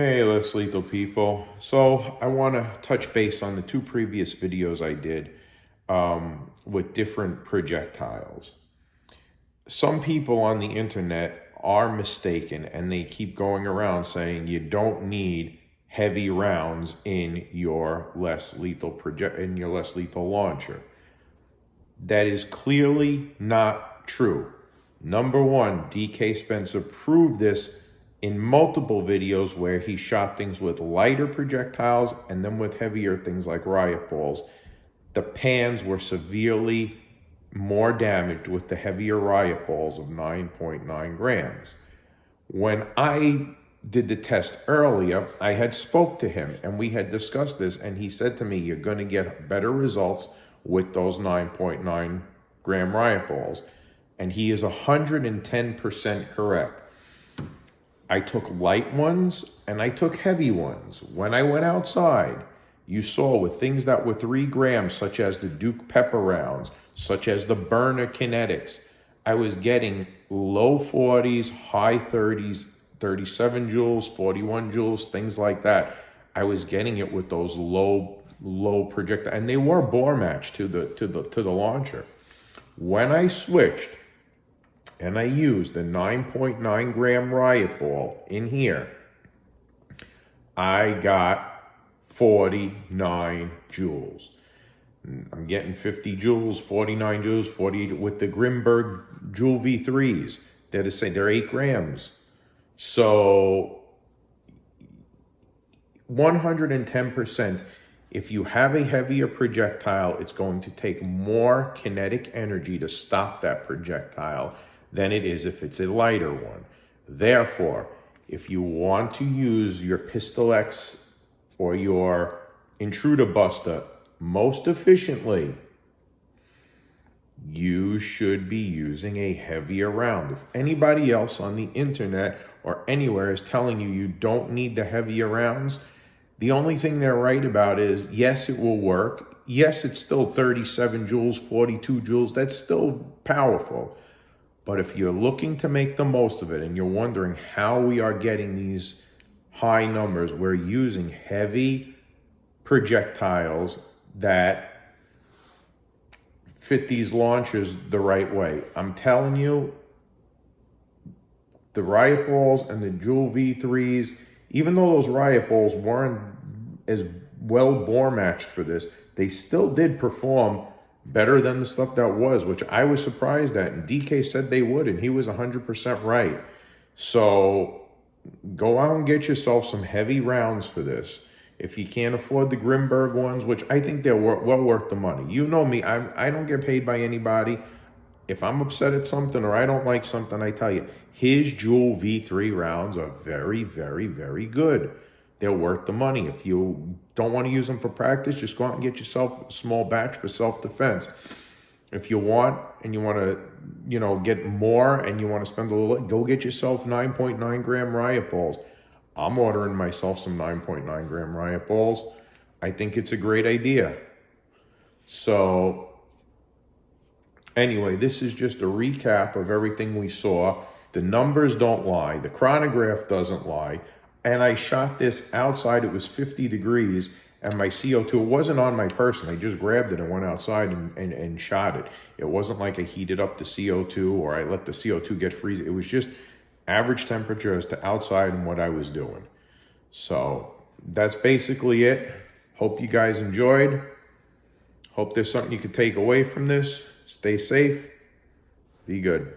Hey, less lethal people. So I want to touch base on the two previous videos I did with different projectiles. Some people on the internet are mistaken and they keep going around saying you don't need heavy rounds in your less lethal launcher. That is clearly not true. Number one, DK Spencer proved this in multiple videos where he shot things with lighter projectiles and then with heavier things like riot balls. The pans were severely more damaged with the heavier riot balls of 9.9 grams. When I did the test earlier, I had spoke to him and we had discussed this, and he said to me, you're going to get better results with those 9.9 gram riot balls. And he is 110% correct. I took light ones and I took heavy ones. When I went outside, you saw with things that were 3 grams, such as the Duke Pepper rounds, such as the Burner Kinetics, I was getting low 40s, high 30s, 37 joules, 41 joules, things like that. I was getting it with those low projectile, and they were bore matched to the launcher. When I switched and I used the 9.9 gram riot ball in here, I got 49 joules. I'm getting 50 joules, 49 joules, 48 with the Grimberg Joule V3s. They're the same, they're 8 grams. So 110%, if you have a heavier projectile, it's going to take more kinetic energy to stop that projectile than it is if it's a lighter one. Therefore, if you want to use your Pistol X or your Intruder Buster most efficiently, you should be using a heavier round. If anybody else on the internet or anywhere is telling you don't need the heavier rounds, the only thing they're right about is, yes, it will work. Yes, it's still 37 joules, 42 joules. That's still powerful. But if you're looking to make the most of it and you're wondering how we are getting these high numbers, we're using heavy projectiles that fit these launchers the right way. I'm telling you, the riot balls and the Joule V3s, even though those riot balls weren't as well bore matched for this, they still did perform better than the stuff that was, which I was surprised at. And DK said they would, and he was 100% right. So go out and get yourself some heavy rounds for this. If you can't afford the Grimberg ones, which I think they're well worth the money. You know me, I don't get paid by anybody. If I'm upset at something or I don't like something, I tell you, his Joule V3 rounds are very, very, very good. They're worth the money. If you don't want to use them for practice, just go out and get yourself a small batch for self-defense. If you want and you want to, get more and you want to spend a little, go get yourself 9.9 gram riot balls. I'm ordering myself some 9.9 gram riot balls. I think it's a great idea. So anyway, this is just a recap of everything we saw. The numbers don't lie. The chronograph doesn't lie. And I shot this outside. It was 50 degrees. And my CO2, it wasn't on my person. I just grabbed it and went outside and shot it. It wasn't like I heated up the CO2 or I let the CO2 get freezing. It was just average temperature as to outside and what I was doing. So that's basically it. Hope you guys enjoyed. Hope there's something you could take away from this. Stay safe. Be good.